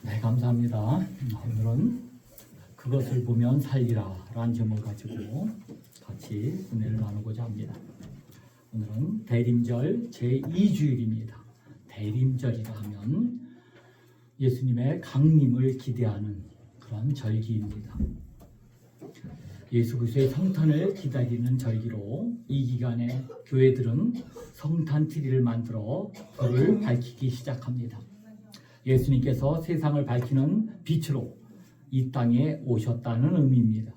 네, 감사합니다. 오늘은 그것을 보면 살리라 라는 제목을 가지고 같이 은혜를 나누고자 합니다. 오늘은 대림절 제2주일입니다. 대림절이라 하면 예수님의 강림을 기대하는 그런 절기입니다. 예수 그리스도의 성탄을 기다리는 절기로 이 기간에 교회들은 성탄 트리를 만들어 불을 밝히기 시작합니다. 예수님께서 세상을 밝히는 빛으로 이 땅에 오셨다는 의미입니다.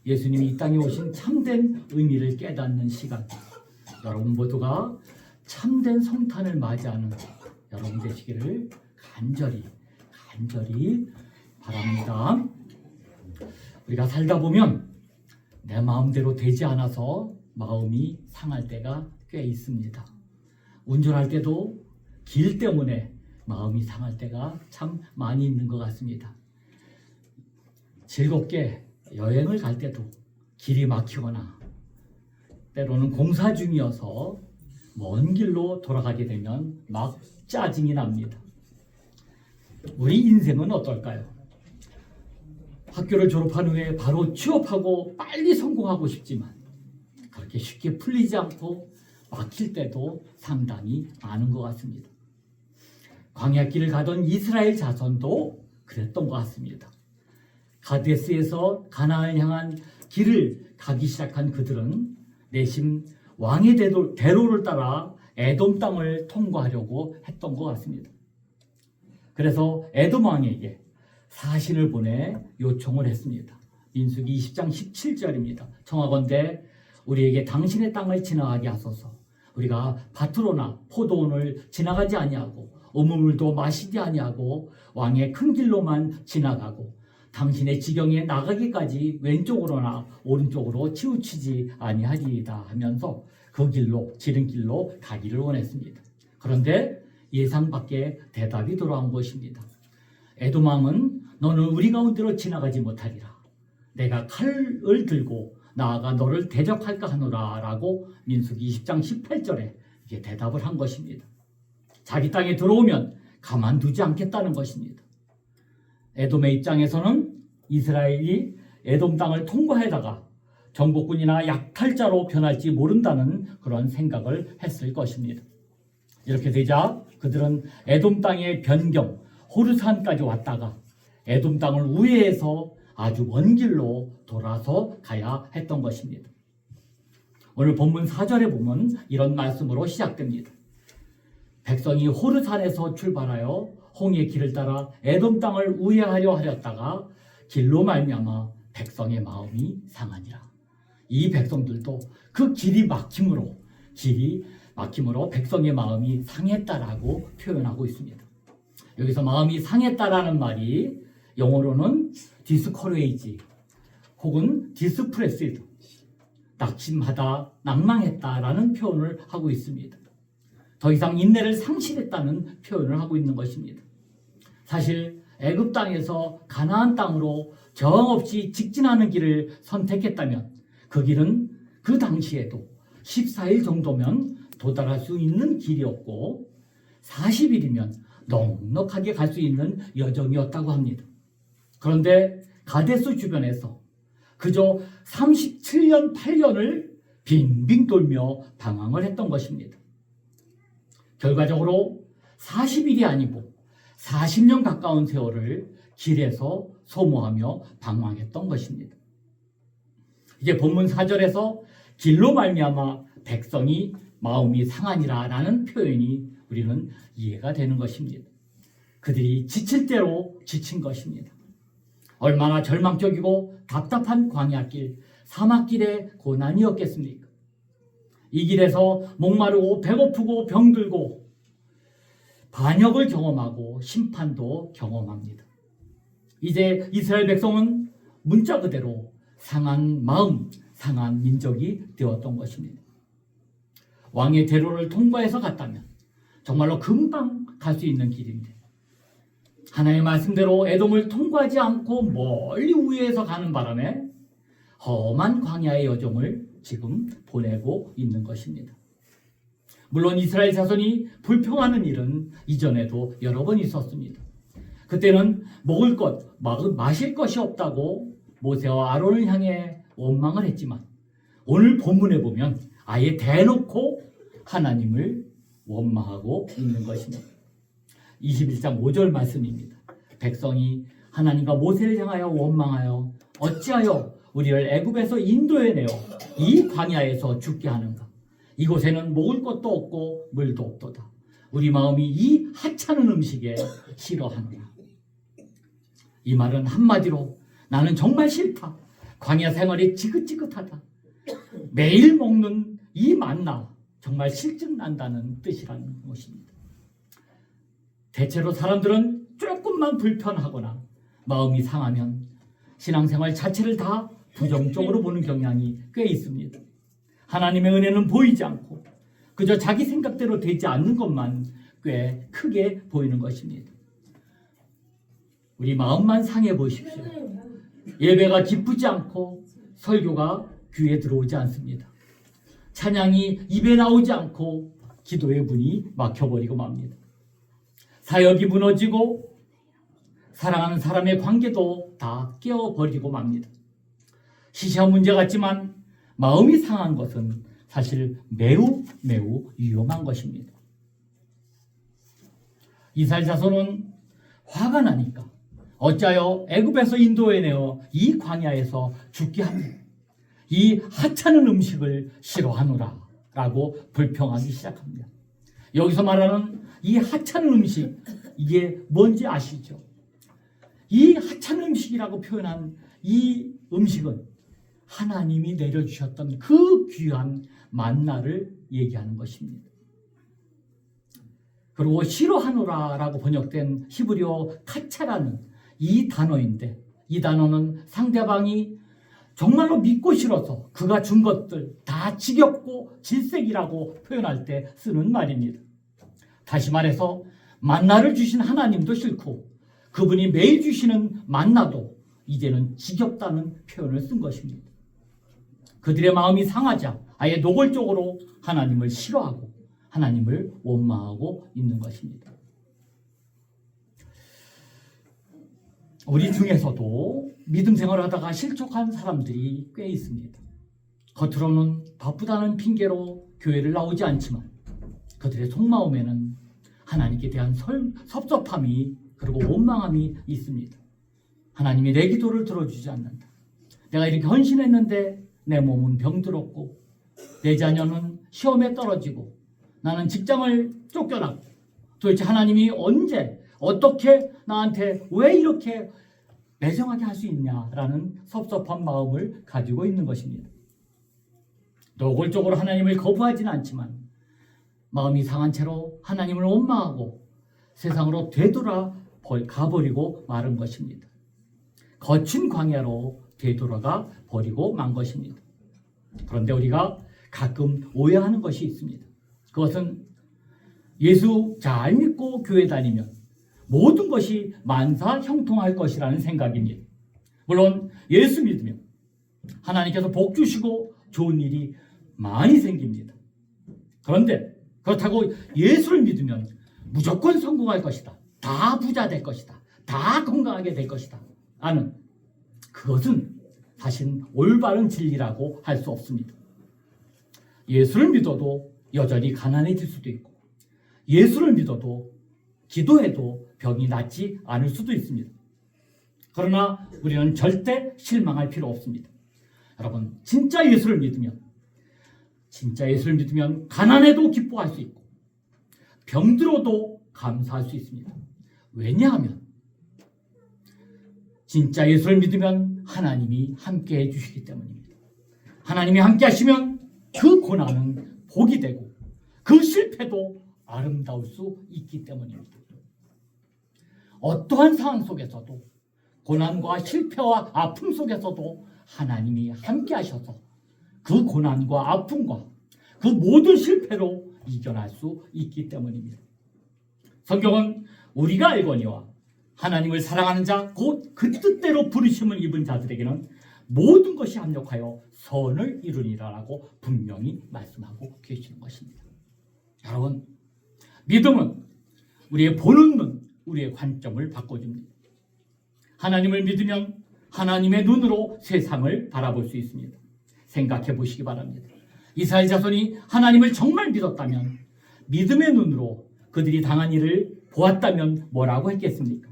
예수님이 이 땅에 오신 참된 의미를 깨닫는 시간, 여러분 모두가 참된 성탄을 맞이하는 여러분 되시기를 간절히 바랍니다. 우리가 살다 보면 내 마음대로 되지 않아서 마음이 상할 때가 꽤 있습니다. 운전할 때도 길 때문에 마음이 상할 때가 참 많이 있는 것 같습니다. 즐겁게 여행을 갈 때도 길이 막히거나 때로는 공사 중이어서 먼 길로 돌아가게 되면 막 짜증이 납니다. 우리 인생은 어떨까요? 학교를 졸업한 후에 바로 취업하고 빨리 성공하고 싶지만 그렇게 쉽게 풀리지 않고 막힐 때도 상당히 많은 것 같습니다. 광야길을 가던 이스라엘 자손도 그랬던 것 같습니다. 가데스에서 가나안을 향한 길을 가기 시작한 그들은 내심 왕의 대로를 따라 에돔 땅을 통과하려고 했던 것 같습니다. 그래서 에돔 왕에게 사신을 보내 요청을 했습니다. 민수기 20장 17절입니다. 청하건대 우리에게 당신의 땅을 지나가게 하소서. 우리가 밭으로나 포도원을 지나가지 아니하고 어물물도 마시지 아니하고 왕의 큰 길로만 지나가고 당신의 지경에 나가기까지 왼쪽으로나 오른쪽으로 치우치지 아니하리이다 하면서 그 길로 지름길로 가기를 원했습니다. 그런데 예상 밖의 대답이 돌아온 것입니다. 에돔 왕은 너는 우리 가운데로 지나가지 못하리라. 내가 칼을 들고 나아가 너를 대적할까 하노라 라고 민수기 20장 18절에 이게 대답을 한 것입니다. 자기 땅에 들어오면 가만두지 않겠다는 것입니다. 에돔의 입장에서는 이스라엘이 에돔 땅을 통과하다가 정복군이나 약탈자로 변할지 모른다는 그런 생각을 했을 것입니다. 이렇게 되자 그들은 에돔 땅의 변경 호르산까지 왔다가 에돔 땅을 우회해서 아주 먼 길로 돌아서 가야 했던 것입니다. 오늘 본문 4절에 보면 이런 말씀으로 시작됩니다. 백성이 호르산에서 출발하여 홍해의 길을 따라 에돔 땅을 우회하려 하였다가 길로 말미암아 백성의 마음이 상하니라. 이 백성들도 그 길이 막힘으로 백성의 마음이 상했다라고 표현하고 있습니다. 여기서 마음이 상했다라는 말이 영어로는 디스커레이지 혹은 디스프레스드, 낙심하다, 낭망했다라는 표현을 하고 있습니다. 더 이상 인내를 상실했다는 표현을 하고 있는 것입니다. 사실 애굽 땅에서 가나안 땅으로 정없이 직진하는 길을 선택했다면 그 길은 그 당시에도 14일 정도면 도달할 수 있는 길이었고 40일이면 넉넉하게 갈 수 있는 여정이었다고 합니다. 그런데 가데스 주변에서 그저 37년 8년을 빙빙 돌며 방황을 했던 것입니다. 결과적으로 40일이 아니고 40년 가까운 세월을 길에서 소모하며 방황했던 것입니다. 이제 본문 4절에서 길로 말미암아 백성이 마음이 상하니라 라는 표현이 우리는 이해가 되는 것입니다. 그들이 지칠 대로 지친 것입니다. 얼마나 절망적이고 답답한 광야길, 사막길의 고난이었겠습니까? 이 길에서 목마르고 배고프고 병들고 반역을 경험하고 심판도 경험합니다. 이제 이스라엘 백성은 문자 그대로 상한 마음, 상한 민족이 되었던 것입니다. 왕의 대로를 통과해서 갔다면 정말로 금방 갈 수 있는 길인데 하나님의 말씀대로 에돔을 통과하지 않고 멀리 우회해서 가는 바람에 험한 광야의 여정을 지금 보내고 있는 것입니다. 물론 이스라엘 자손이 불평하는 일은 이전에도 여러 번 있었습니다. 그때는 먹을 것, 마실 것이 없다고 모세와 아론을 향해 원망을 했지만 오늘 본문에 보면 아예 대놓고 하나님을 원망하고 있는 것입니다. 21장 5절 말씀입니다. 백성이 하나님과 모세를 향하여 원망하여 어찌하여 우리를 애굽에서 인도해내어 이 광야에서 죽게 하는가? 이곳에는 먹을 것도 없고 물도 없도다. 우리 마음이 이 하찮은 음식에 싫어하노라. 이 말은 한마디로 나는 정말 싫다. 광야 생활이 지긋지긋하다. 매일 먹는 이 만나 정말 실증난다는 뜻이라는 것입니다. 대체로 사람들은 조금만 불편하거나 마음이 상하면 신앙생활 자체를 다 부정적으로 보는 경향이 꽤 있습니다. 하나님의 은혜는 보이지 않고 그저 자기 생각대로 되지 않는 것만 꽤 크게 보이는 것입니다. 우리 마음만 상해 보십시오. 예배가 기쁘지 않고 설교가 귀에 들어오지 않습니다. 찬양이 입에 나오지 않고 기도의 문이 막혀버리고 맙니다. 사역이 무너지고 사랑하는 사람의 관계도 다 깨어버리고 맙니다. 시시한 문제 같지만 마음이 상한 것은 사실 매우 위험한 것입니다. 이스라엘 자손은 화가 나니까 어찌하여 애굽에서 인도해내어 이 광야에서 죽게 합니다. 이 하찮은 음식을 싫어하노라 라고 불평하기 시작합니다. 여기서 말하는 이 하찮은 음식, 이게 뭔지 아시죠? 이 하찮은 음식이라고 표현한 이 음식은 하나님이 내려주셨던 그 귀한 만나를 얘기하는 것입니다. 그리고 싫어하노라 라고 번역된 히브리어 카차라는 이 단어인데, 이 단어는 상대방이 정말로 믿고 싫어서 그가 준 것들 다 지겹고 질색이라고 표현할 때 쓰는 말입니다. 다시 말해서 만나를 주신 하나님도 싫고 그분이 매일 주시는 만나도 이제는 지겹다는 표현을 쓴 것입니다. 그들의 마음이 상하자 아예 노골적으로 하나님을 싫어하고 하나님을 원망하고 있는 것입니다. 우리 중에서도 믿음 생활을 하다가 실족한 사람들이 꽤 있습니다. 겉으로는 바쁘다는 핑계로 교회를 나오지 않지만 그들의 속마음에는 하나님께 대한 섭섭함이 그리고 원망함이 있습니다. 하나님이 내 기도를 들어주지 않는다. 내가 이렇게 헌신했는데 내 몸은 병들었고 내 자녀는 시험에 떨어지고 나는 직장을 쫓겨났고 도대체 하나님이 언제 어떻게 나한테 왜 이렇게 매정하게 할 수 있냐라는 섭섭한 마음을 가지고 있는 것입니다. 노골적으로 하나님을 거부하지는 않지만 마음이 상한 채로 하나님을 원망하고 세상으로 되돌아 가버리고 마른 것입니다. 거친 광야로 되돌아가 버리고 만 것입니다. 그런데 우리가 가끔 오해하는 것이 있습니다. 그것은 예수 잘 믿고 교회 다니면 모든 것이 만사 형통할 것이라는 생각입니다. 물론 예수 믿으면 하나님께서 복 주시고 좋은 일이 많이 생깁니다. 그런데 그렇다고 예수를 믿으면 무조건 성공할 것이다. 다 부자 될 것이다. 다 건강하게 될 것이다. 라는 그것은 사실 올바른 진리라고 할 수 없습니다. 예수를 믿어도 여전히 가난해질 수도 있고 예수를 믿어도 기도해도 병이 낫지 않을 수도 있습니다. 그러나 우리는 절대 실망할 필요 없습니다. 여러분, 진짜 예수를 믿으면 가난해도 기뻐할 수 있고 병들어도 감사할 수 있습니다. 왜냐하면 진짜 예수를 믿으면 하나님이 함께 해주시기 때문입니다. 하나님이 함께 하시면 그 고난은 복이 되고 그 실패도 아름다울 수 있기 때문입니다. 어떠한 상황 속에서도 고난과 실패와 아픔 속에서도 하나님이 함께 하셔서 그 고난과 아픔과 그 모든 실패로 이겨낼 수 있기 때문입니다. 성경은 우리가 알거니와 하나님을 사랑하는 자 곧 그 뜻대로 부르심을 입은 자들에게는 모든 것이 합력하여 선을 이루니라라고 분명히 말씀하고 계시는 것입니다. 여러분, 믿음은 우리의 보는 눈, 우리의 관점을 바꿔줍니다. 하나님을 믿으면 하나님의 눈으로 세상을 바라볼 수 있습니다. 생각해 보시기 바랍니다. 이스라엘 자손이 하나님을 정말 믿었다면, 믿음의 눈으로 그들이 당한 일을 보았다면 뭐라고 했겠습니까?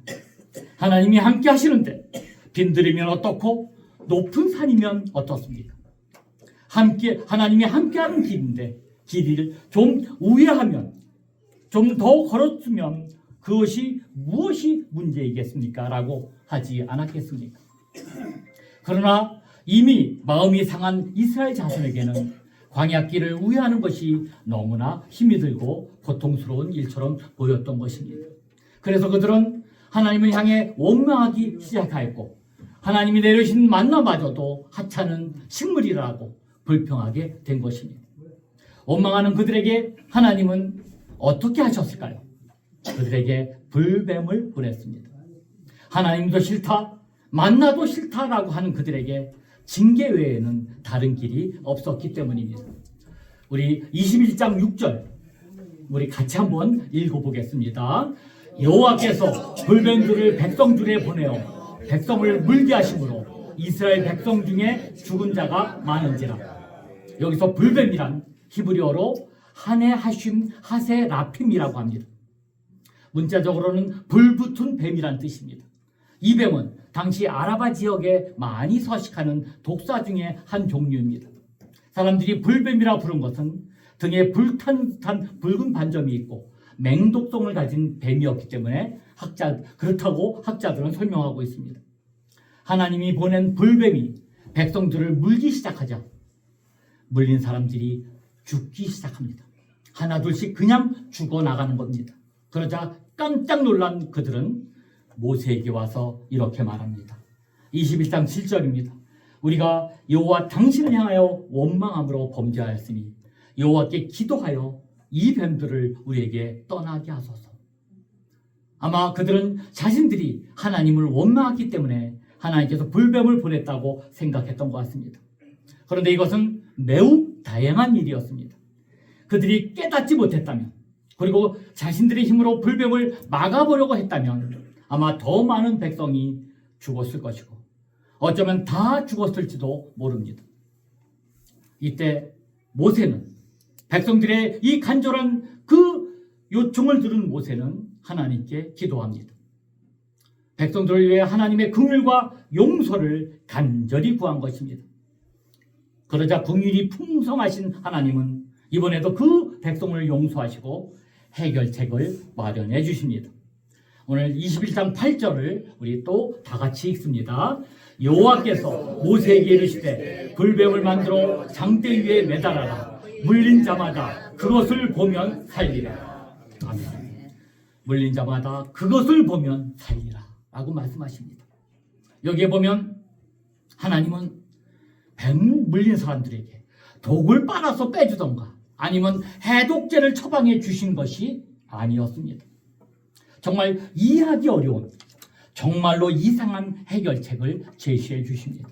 하나님이 함께 하시는데 빈들이면 어떻고 높은 산이면 어떻습니까? 하나님이 함께하는 길인데 길을 좀 우회하면, 좀 더 걸었으면 그것이 무엇이 문제이겠습니까? 라고 하지 않았겠습니까? 그러나 이미 마음이 상한 이스라엘 자손에게는 광야길을 우회하는 것이 너무나 힘이 들고 고통스러운 일처럼 보였던 것입니다. 그래서 그들은 하나님을 향해 원망하기 시작하였고, 하나님이 내려신 만나마저도 하찮은 식물이라고 불평하게 된 것입니다. 원망하는 그들에게 하나님은 어떻게 하셨을까요? 그들에게 불뱀을 보냈습니다. 하나님도 싫다, 만나도 싫다라고 하는 그들에게 징계 외에는 다른 길이 없었기 때문입니다. 우리 21장 6절 우리 같이 한번 읽어보겠습니다. 여호와께서 불뱀들을 백성들에 보내어 백성을 물게 하심으로 이스라엘 백성 중에 죽은 자가 많은지라. 여기서 불뱀이란 히브리어로 하네 하쉼 하세 라핌이라고 합니다. 문자적으로는 불붙은 뱀이란 뜻입니다. 이 뱀은 당시 아라바 지역에 많이 서식하는 독사 중에 한 종류입니다. 사람들이 불뱀이라 부른 것은 등에 불탄 듯한 붉은 반점이 있고 맹독성을 가진 뱀이었기 때문에 그렇다고 학자들은 설명하고 있습니다. 하나님이 보낸 불뱀이 백성들을 물기 시작하자 물린 사람들이 죽기 시작합니다. 하나둘씩 그냥 죽어나가는 겁니다. 그러자 깜짝 놀란 그들은 모세에게 와서 이렇게 말합니다. 21장 7절입니다. 우리가 여호와 당신을 향하여 원망함으로 범죄하였으니 여호와께 기도하여 이 뱀들을 우리에게 떠나게 하소서. 아마 그들은 자신들이 하나님을 원망했기 때문에 하나님께서 불뱀을 보냈다고 생각했던 것 같습니다. 그런데 이것은 매우 다양한 일이었습니다. 그들이 깨닫지 못했다면, 그리고 자신들의 힘으로 불뱀을 막아보려고 했다면 아마 더 많은 백성이 죽었을 것이고 어쩌면 다 죽었을지도 모릅니다. 이때 모세는 백성들의 이 간절한 그 요청을 들은 모세는 하나님께 기도합니다. 백성들을 위해 하나님의 긍휼과 용서를 간절히 구한 것입니다. 그러자 긍휼이 풍성하신 하나님은 이번에도 그 백성을 용서하시고 해결책을 마련해 주십니다. 오늘 21장 8절을 우리 또 다 같이 읽습니다. 여호와께서 모세에게 이르시되 불뱀을 만들어 장대 위에 매달아라. 물린 자마다 그것을 보면 살리라. 아멘. 물린 자마다 그것을 보면 살리라 라고 말씀하십니다. 여기에 보면 하나님은 뱀 물린 사람들에게 독을 빨아서 빼주던가 아니면 해독제를 처방해 주신 것이 아니었습니다. 정말 이해하기 어려운, 정말로 이상한 해결책을 제시해 주십니다.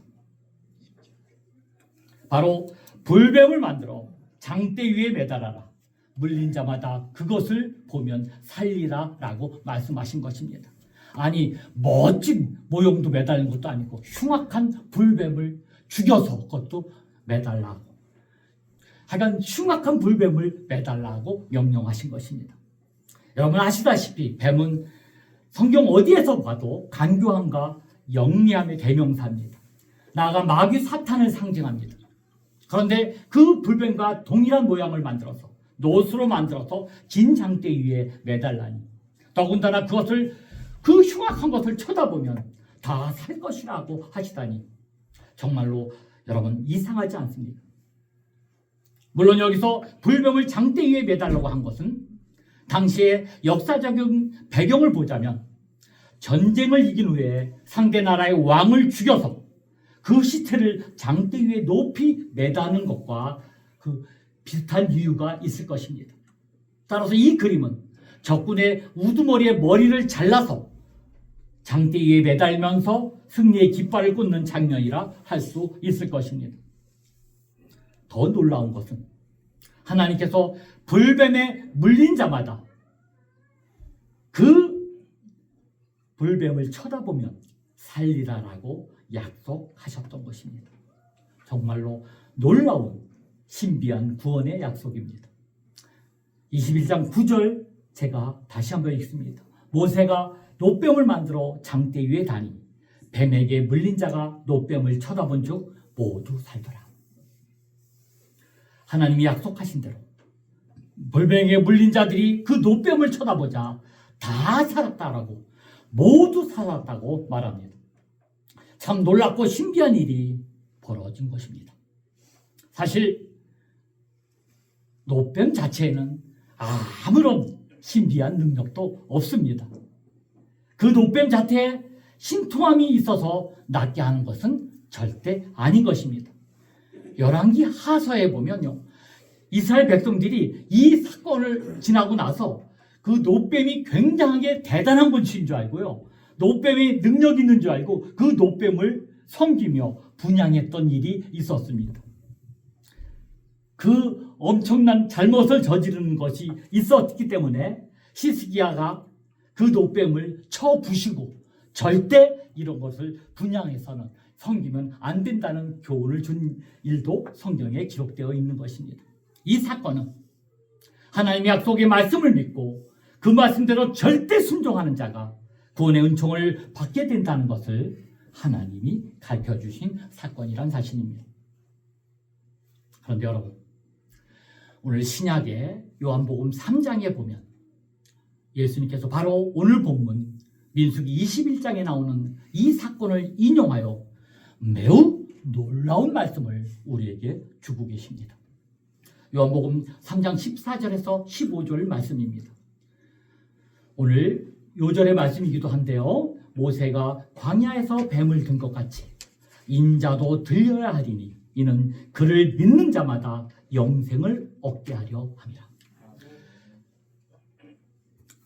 바로 불뱀을 만들어 장대 위에 매달아라. 물린 자마다 그것을 보면 살리라 라고 말씀하신 것입니다. 아니, 멋진 모형도 매달린 것도 아니고 흉악한 불뱀을 죽여서 그것도 매달라고, 하여간 흉악한 불뱀을 매달라고 명령하신 것입니다. 여러분 아시다시피 뱀은 성경 어디에서 봐도 간교함과 영리함의 대명사입니다. 나아가 마귀 사탄을 상징합니다. 그런데 그 불뱀과 동일한 모양을 만들어서 노수로 만들어서 긴 장대 위에 매달라니, 더군다나 그 흉악한 것을 쳐다보면 다 살 것이라고 하시다니 정말로 여러분 이상하지 않습니까? 물론 여기서 불뱀을 장대 위에 매달라고 한 것은 당시의 역사적인 배경을 보자면 전쟁을 이긴 후에 상대 나라의 왕을 죽여서 그 시체를 장대 위에 높이 매다는 것과 그 비슷한 이유가 있을 것입니다. 따라서 이 그림은 적군의 우두머리의 머리를 잘라서 장대 위에 매달면서 승리의 깃발을 꽂는 장면이라 할 수 있을 것입니다. 더 놀라운 것은 하나님께서 불뱀에 물린 자마다 그 불뱀을 쳐다보면 살리라라고 약속하셨던 것입니다. 정말로 놀라운 신비한 구원의 약속입니다. 21장 9절 제가 다시 한번 읽습니다. 모세가 놋뱀을 만들어 장대 위에 다니 뱀에게 물린 자가 놋뱀을 쳐다본 즉 모두 살더라. 하나님이 약속하신 대로 불뱀에게 물린 자들이 그 놋뱀을 쳐다보자 다 살았다라고, 모두 살았다고 말합니다. 참 놀랍고 신비한 일이 벌어진 것입니다. 사실 놋뱀 자체에는 아무런 신비한 능력도 없습니다. 그 놋뱀 자체에 신통함이 있어서 낫게 하는 것은 절대 아닌 것입니다. 열왕기 하서에 보면요, 이스라엘 백성들이 이 사건을 지나고 나서 그 놋뱀이 굉장하게 대단한 것인 줄 알고요, 놋뱀이 능력 있는 줄 알고 그 놋뱀을 섬기며 분양했던 일이 있었습니다. 그 엄청난 잘못을 저지르는 것이 있었기 때문에 히스기야가 그 놋뱀을 쳐 부시고 절대 이런 것을 분양해서는 섬기면 안 된다는 교훈을 준 일도 성경에 기록되어 있는 것입니다. 이 사건은 하나님의 약속의 말씀을 믿고 그 말씀대로 절대 순종하는 자가 구원의 은총을 받게 된다는 것을 하나님이 가르쳐 주신 사건이란 사실입니다. 그런데 여러분, 오늘 신약의 요한복음 3장에 보면 예수님께서 바로 오늘 본문 민수기 21장에 나오는 이 사건을 인용하여 매우 놀라운 말씀을 우리에게 주고 계십니다. 요한복음 3장 14절에서 15절 말씀입니다. 오늘 요절의 말씀이기도 한데요, 모세가 광야에서 뱀을 든 것 같이 인자도 들려야 하리니 이는 그를 믿는 자마다 영생을 얻게 하려 함이라.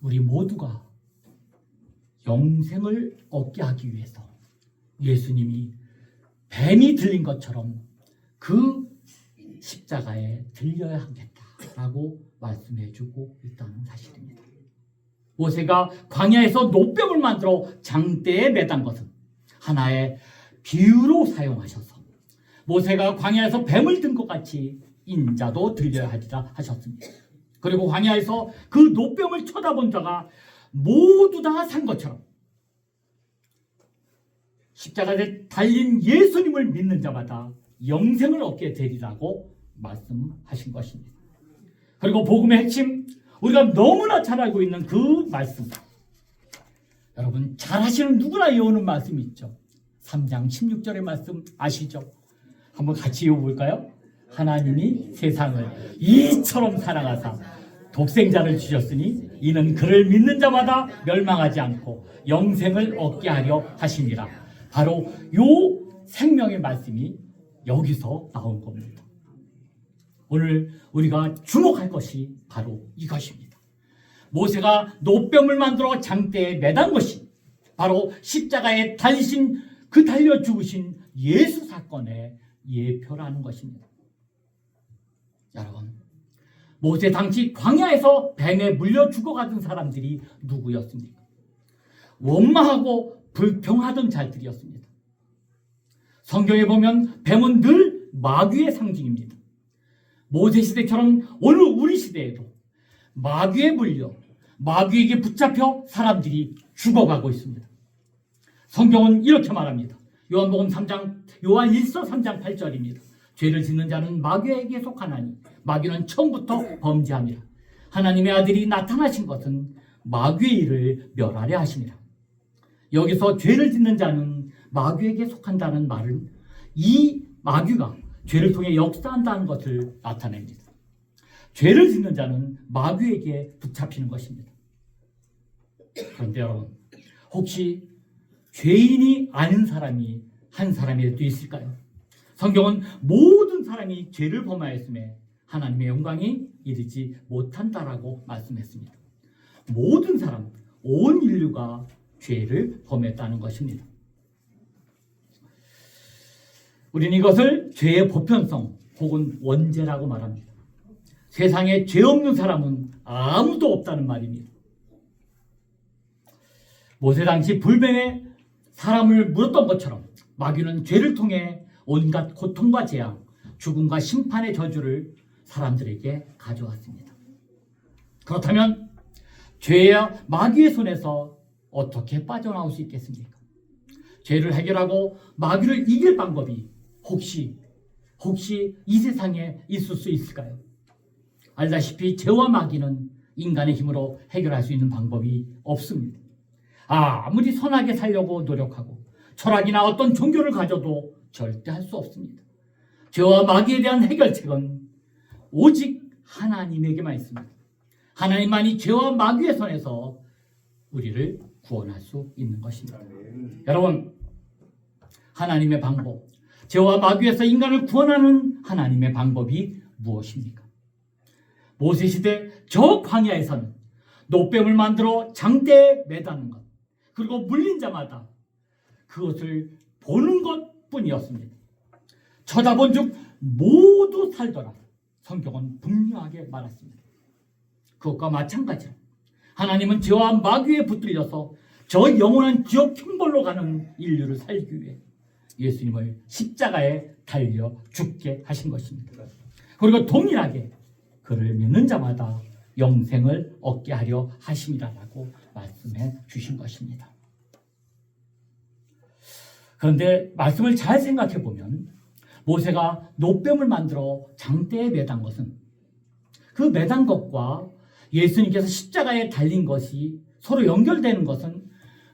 우리 모두가 영생을 얻게 하기 위해서 예수님이 뱀이 들린 것처럼 그 십자가에 들려야 하겠다라고 말씀해주고 있다는 사실입니다. 모세가 광야에서 놋뱀을 만들어 장대에 매단 것은 하나의 비유로 사용하셔서 모세가 광야에서 뱀을 든 것 같이 인자도 들려야 하리라 하셨습니다. 그리고 광야에서 그 놋뱀을 쳐다본 자가 모두 다 산 것처럼 십자가에 달린 예수님을 믿는 자마다 영생을 얻게 되리라고 말씀하신 것입니다. 그리고 복음의 핵심, 우리가 너무나 잘 알고 있는 그 말씀, 여러분 잘 아시는 누구나 외우는 말씀이 있죠. 3장 16절의 말씀 아시죠? 한번 같이 외워볼까요? 하나님이 세상을 이처럼 사랑하사 독생자를 주셨으니 이는 그를 믿는 자마다 멸망하지 않고 영생을 얻게 하려 하심이라. 바로 요 생명의 말씀이 여기서 나온 겁니다. 오늘 우리가 주목할 것이 바로 이것입니다. 모세가 놋뱀을 만들어 장대에 매단 것이 바로 십자가에 달리신 그 달려 죽으신 예수 사건의 예표라는 것입니다. 여러분, 모세 당시 광야에서 뱀에 물려 죽어가던 사람들이 누구였습니까? 원망하고 불평하던 자들이었습니다. 성경에 보면 뱀은 늘 마귀의 상징입니다. 모세 시대처럼 오늘 우리 시대에도 마귀에 물려 마귀에게 붙잡혀 사람들이 죽어가고 있습니다. 성경은 이렇게 말합니다. 요한 1서 3장 8절입니다. 죄를 짓는 자는 마귀에게 속하나니 마귀는 처음부터 범죄함이라. 하나님의 아들이 나타나신 것은 마귀의 일을 멸하려 하심이라. 여기서 죄를 짓는 자는 마귀에게 속한다는 말은 이 마귀가 죄를 통해 역사한다는 것을 나타냅니다. 죄를 짓는 자는 마귀에게 붙잡히는 것입니다. 그런데 여러분, 혹시 죄인이 아닌 사람이 한 사람이라도 있을까요? 성경은 모든 사람이 죄를 범하였음에 하나님의 영광이 이르지 못한다라고 말씀했습니다. 모든 사람, 온 인류가 죄를 범했다는 것입니다. 우리는 이것을 죄의 보편성 혹은 원죄라고 말합니다. 세상에 죄 없는 사람은 아무도 없다는 말입니다. 모세 당시 불뱀에 사람을 물었던 것처럼 마귀는 죄를 통해 온갖 고통과 재앙, 죽음과 심판의 저주를 사람들에게 가져왔습니다. 그렇다면 죄와 마귀의 손에서 어떻게 빠져나올 수 있겠습니까? 죄를 해결하고 마귀를 이길 방법이 혹시 이 세상에 있을 수 있을까요? 알다시피 죄와 마귀는 인간의 힘으로 해결할 수 있는 방법이 없습니다. 아무리 선하게 살려고 노력하고 철학이나 어떤 종교를 가져도 절대 할 수 없습니다. 죄와 마귀에 대한 해결책은 오직 하나님에게만 있습니다. 하나님만이 죄와 마귀의 손에서 우리를 구원할 수 있는 것입니다. 여러분, 하나님의 방법, 죄와 마귀에서 인간을 구원하는 하나님의 방법이 무엇입니까? 모세시대 저 광야에서는 노뱀을 만들어 장대에 매다는 것, 그리고 물린 자마다 그것을 보는 것뿐이었습니다. 쳐다본 즉 모두 살더라. 성경은 분명하게 말했습니다. 그것과 마찬가지로 하나님은 죄와 마귀에 붙들려서 저 영원한 지옥 형벌로 가는 인류를 살기 위해 예수님을 십자가에 달려 죽게 하신 것입니다. 그리고 동일하게 그를 믿는 자마다 영생을 얻게 하려 하심이라고 말씀해 주신 것입니다. 그런데 말씀을 잘 생각해 보면 모세가 노뱀을 만들어 장대에 매단 것은, 그 매단 것과 예수님께서 십자가에 달린 것이 서로 연결되는 것은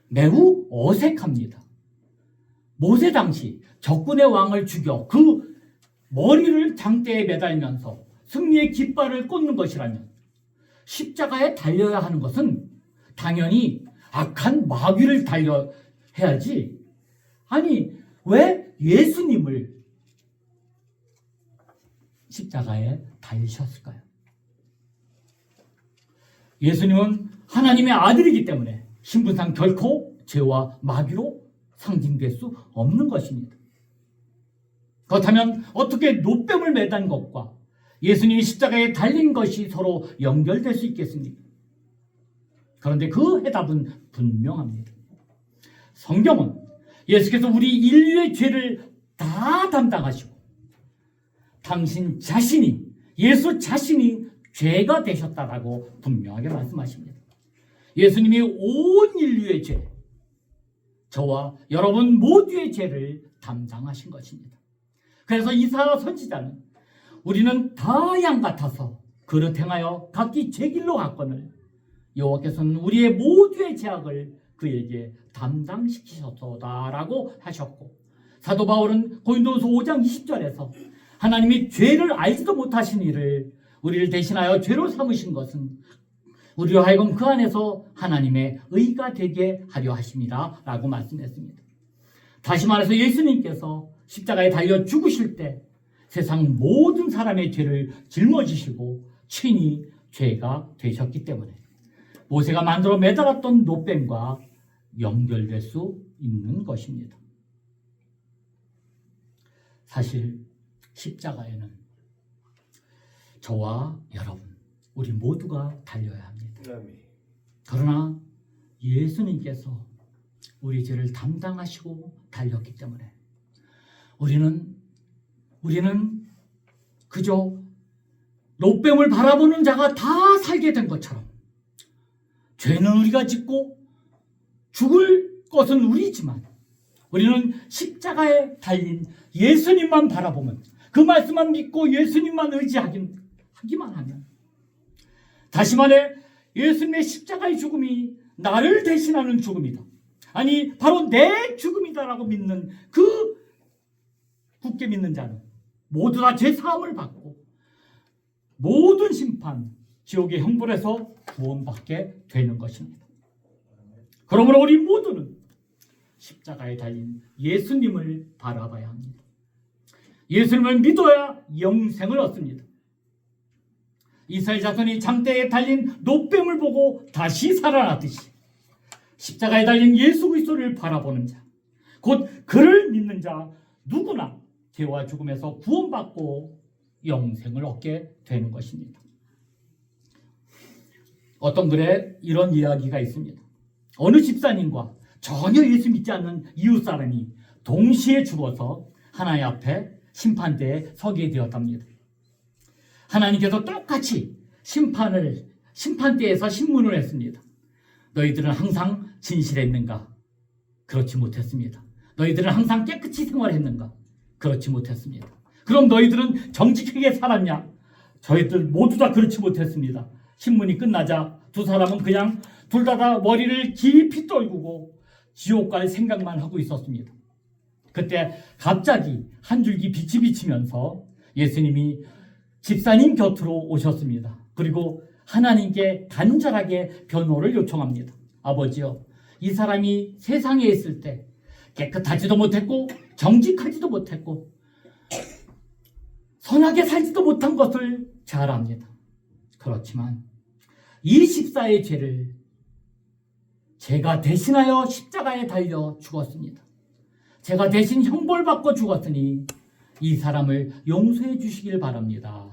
매우 어색합니다. 모세 당시 적군의 왕을 죽여 그 머리를 장대에 매달면서 승리의 깃발을 꽂는 것이라면, 십자가에 달려야 하는 것은 당연히 악한 마귀를 달려야지, 아니 왜 예수님을 십자가에 달리셨을까요? 예수님은 하나님의 아들이기 때문에 신분상 결코 죄와 마귀로 상징될 수 없는 것입니다. 그렇다면 어떻게 노뱀을 매단 것과 예수님이 십자가에 달린 것이 서로 연결될 수 있겠습니까? 그런데 그 해답은 분명합니다. 성경은 예수께서 우리 인류의 죄를 다 담당하시고 당신 자신이, 예수 자신이 죄가 되셨다라고 분명하게 말씀하십니다. 예수님이 온 인류의 죄, 저와 여러분 모두의 죄를 담당하신 것입니다. 그래서 이사야 선지자는 우리는 다 양 같아서 그릇 행하여 각기 제 길로 갔거늘 여호와께서는 우리의 모두의 죄악을 그에게 담당시키셨다라고 하셨고, 사도 바울은 고린도후서 5장 20절에서 하나님이 죄를 알지도 못하신 이를 우리를 대신하여 죄로 삼으신 것은 우리로 하여금 그 안에서 하나님의 의가 되게 하려 하심이라 라고 말씀했습니다. 다시 말해서 예수님께서 십자가에 달려 죽으실 때 세상 모든 사람의 죄를 짊어지시고 친히 죄가 되셨기 때문에 모세가 만들어 매달았던 노뱀과 연결될 수 있는 것입니다. 사실 십자가에는 저와 여러분, 우리 모두가 달려야 합니다. 그러나 예수님께서 우리 죄를 담당하시고 달렸기 때문에 우리는 그저 노뱀을 바라보는 자가 다 살게 된 것처럼 죄는 우리가 짓고 죽을 것은 우리지만 우리는 십자가에 달린 예수님만 바라보면, 그 말씀만 믿고 예수님만 의지하기만 하면, 다시 말해 예수님의 십자가의 죽음이 나를 대신하는 죽음이다, 아니 바로 내 죽음이다라고 믿는, 그 굳게 믿는 자는 모두 다 죄사함을 받고 모든 심판, 지옥의 형벌에서 구원받게 되는 것입니다. 그러므로 우리 모두는 십자가에 달린 예수님을 바라봐야 합니다. 예수님을 믿어야 영생을 얻습니다. 이스라엘 자손이 장대에 달린 노뱀을 보고 다시 살아나듯이 십자가에 달린 예수 그리스도를 바라보는 자, 곧 그를 믿는 자 누구나 죄와 죽음에서 구원받고 영생을 얻게 되는 것입니다. 어떤 글에 이런 이야기가 있습니다. 어느 집사님과 전혀 예수 믿지 않는 이웃 사람이 동시에 죽어서 하나님 앞에 심판대에 서게 되었답니다. 하나님께서 똑같이 심판대에서 신문을 했습니다. 너희들은 항상 진실했는가? 그렇지 못했습니다. 너희들은 항상 깨끗이 생활했는가? 그렇지 못했습니다. 그럼 너희들은 정직하게 살았냐? 저희들 모두 다 그렇지 못했습니다. 신문이 끝나자 두 사람은 그냥 둘 다 머리를 깊이 떨구고 지옥 갈 생각만 하고 있었습니다. 그때 갑자기 한 줄기 빛이 비치면서 예수님이 집사님 곁으로 오셨습니다. 그리고 하나님께 간절하게 변호를 요청합니다. 아버지요, 이 사람이 세상에 있을 때 깨끗하지도 못했고 정직하지도 못했고 선하게 살지도 못한 것을 잘 압니다. 그렇지만 이 집사의 죄를 제가 대신하여 십자가에 달려 죽었습니다. 제가 대신 형벌받고 죽었으니 이 사람을 용서해 주시길 바랍니다.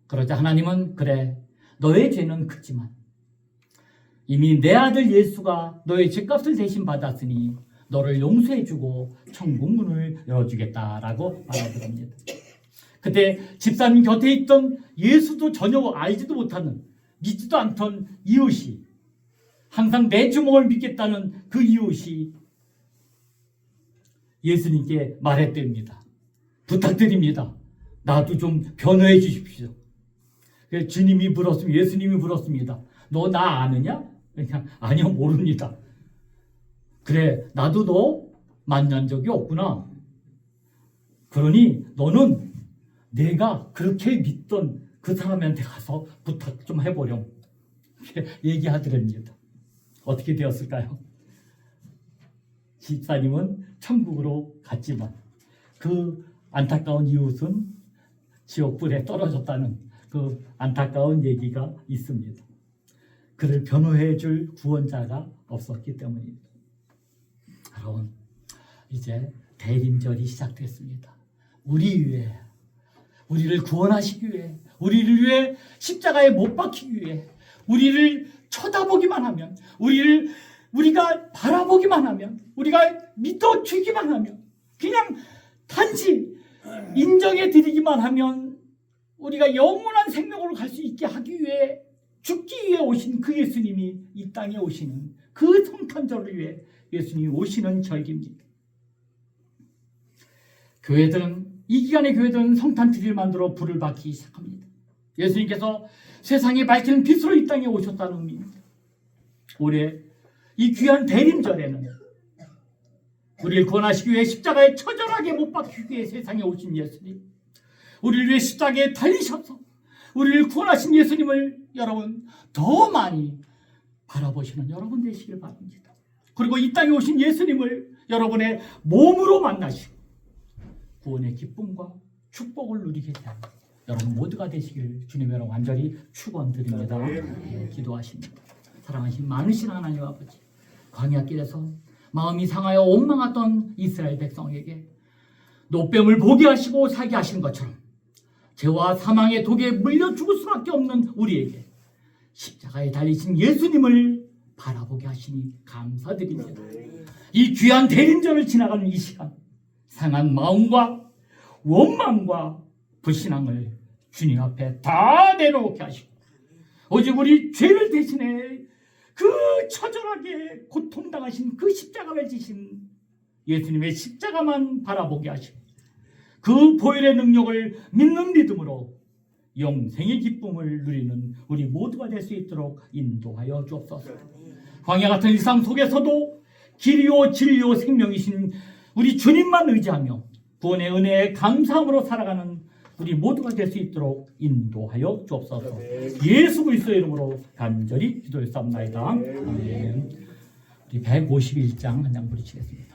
그러자 하나님은 그래, 너의 죄는 크지만 이미 내 아들 예수가 너의 죄값을 대신 받았으니 너를 용서해주고 천국 문을 열어주겠다라고 말하더랍니다. 그때 집사님 곁에 있던 예수도 전혀 알지도 못하는, 믿지도 않던 이웃이, 항상 내 주먹을 믿겠다는 그 이웃이 예수님께 말했답니다. 부탁드립니다. 나도 좀 변호해 주십시오. 주님이 물었습니다. 예수님이 물었습니다. 너 나 아느냐? 그냥 아니요, 모릅니다. 그래, 나도 너 만난 적이 없구나. 그러니 너는 내가 그렇게 믿던 그 사람한테 가서 부탁 좀 해보렴. 얘기하더랍니다. 어떻게 되었을까요? 집사님은 천국으로 갔지만 그 안타까운 이웃은 지옥불에 떨어졌다는 그 안타까운 얘기가 있습니다. 그를 변호해 줄 구원자가 없었기 때문입니다. 여러분, 이제 대림절이 시작됐습니다. 우리를 구원하시기 위해, 우리를 위해 십자가에 못 박히기 위해, 우리를 쳐다보기만 하면, 우리가 바라보기만 하면, 우리가 믿어주기만 하면, 그냥 단지 인정해 드리기만 하면 우리가 영원한 생명으로 갈 수 있게 하기 위해, 죽기 위해 오신 그 예수님이 이 땅에 오시는 그 성탄절을 위해 예수님이 오시는 절기입니다. 이 기간에 교회들은 성탄트리를 만들어 불을 밝히기 시작합니다. 예수님께서 세상에 밝히는 빛으로 이 땅에 오셨다는 의미입니다. 올해 이 귀한 대림절에는 우리를 구원하시기 위해 십자가에 처절하게 못 박히기 위해 세상에 오신 예수님, 우리를 위해 십자가에 달리셔서 우리를 구원하신 예수님을 여러분 더 많이 바라보시는 여러분 되시길 바랍니다. 그리고 이 땅에 오신 예수님을 여러분의 몸으로 만나시고 구원의 기쁨과 축복을 누리게 되는 여러분 모두가 되시길 주님의 이름 간절히 축원드립니다. 네, 기도하십니다. 사랑하신 많으신 하나님 아버지, 광야길에서 마음이 상하여 원망하던 이스라엘 백성에게 노뱀을 보게 하시고 살게 하신 것처럼 죄와 사망의 독에 물려 죽을 수밖에 없는 우리에게 십자가에 달리신 예수님을 바라보게 하시니 감사드립니다. 이 귀한 대림절을 지나가는 이 시간, 상한 마음과 원망과 불신앙을 주님 앞에 다 내려놓게 하시고 오직 우리 죄를 대신해 그 처절하게 고통당하신 그 십자가를 지신 예수님의 십자가만 바라보게 하시고 그 보혈의 능력을 믿는 믿음으로 영생의 기쁨을 누리는 우리 모두가 될 수 있도록 인도하여 주옵소서. 광야 같은 일상 속에서도 길이요 진리요 생명이신 우리 주님만 의지하며 구원의 은혜에 감사함으로 살아가는 우리 모두가 될 수 있도록 인도하여 주옵소서. 예수 그리스도의 이름으로 간절히 기도했사옵나이다. 아멘. 우리 151장 한 장 부르시겠습니다.